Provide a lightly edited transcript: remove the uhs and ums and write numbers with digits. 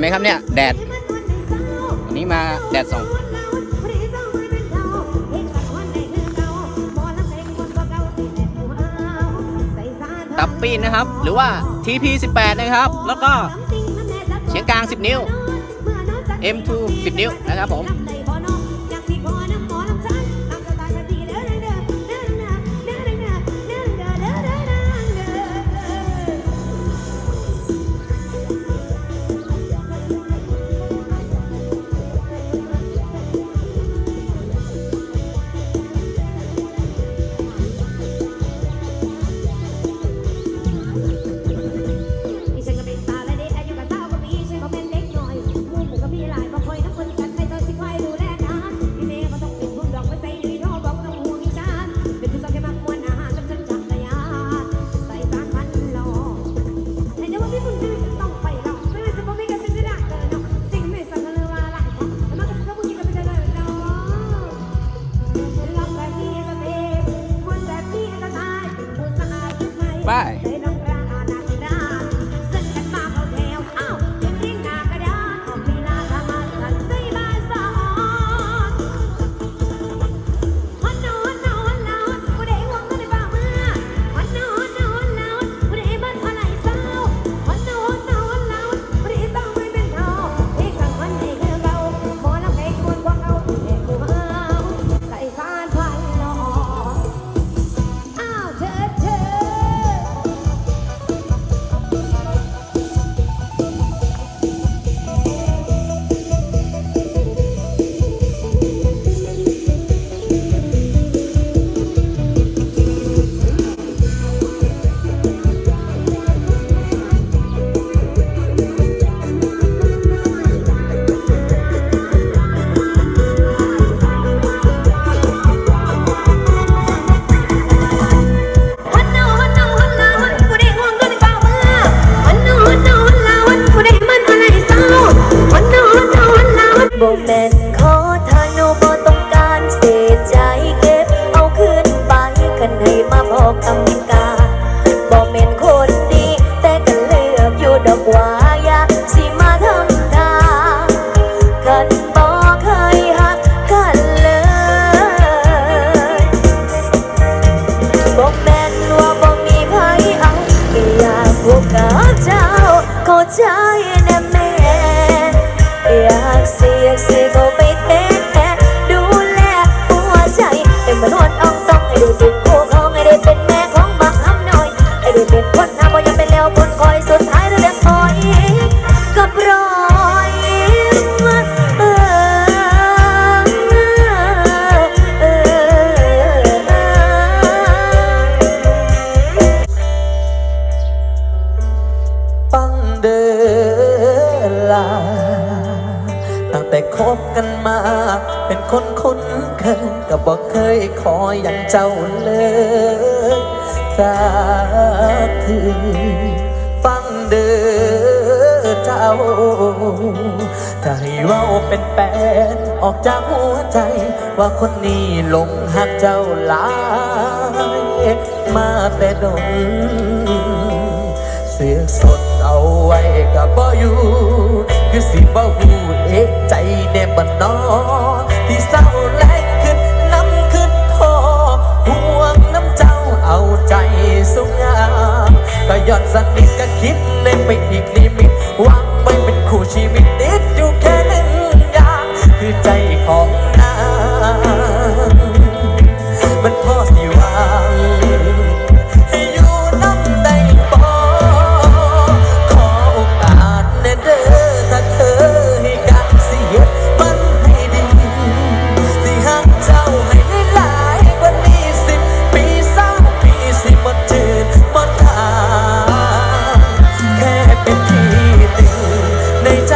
ไหมครับเนี่ยแดดวันนี้มาแดดส่องตับปีนนะครับหรือว่า TP18 นะครับแล้วก็เสียงกลาง10นิ้ว M2 10นิ้วนะครับผมไปโบแมนขอทานูบ่ต้องการเสียใจเก็บเอาคืนไปกันให้มาพอกกำกาบ่แมนคนดีแต่กันเลือกอยู่ดอกว่าอยากสิมาทำทากันบ่เคยหักกันเลยบ่แมนว่าบ่มีไผเอาแค่อยากพบกับเจ้าเข้าใจนะแม่อยากเสียก็ไปแท้ดูแลหัวใจให้มันอ่อนอ่องต้องให้ได้เป็นคู่ของให้ได้เป็นแม่ของบางคำหน่อยให้ได้เป็นคนทำพอยังเป็นแล้วคนคอยสุดท้ายเรื่องคอยกับรอยฟังเด้อลาตั้งแต่คบกันมาเป็นคนคุ้นเคยก็บอกเคยขออย่างเจ้าเลยสักทีฟังเด้อเจ้าถ้าให้เว้าเป็นแปนออกจากหัวใจว่าคนนี้หลงหักเจ้าหลายมาแต่ดนเสียสดเอาไว้กับบ่อยู่คือสิบ่หูเอกใจแน่บ่นอที่เศร้าแลงขึ้นน้ำขึ้นพอห่วงน้ำเจ้าเอาใจสุงงามก็ย้อนสนิทก็คิดในไปอีกลิมิตหวังไม่เป็นคู่ชีวิตติดอยู่แค่หนึ่งอย่างคือใจของ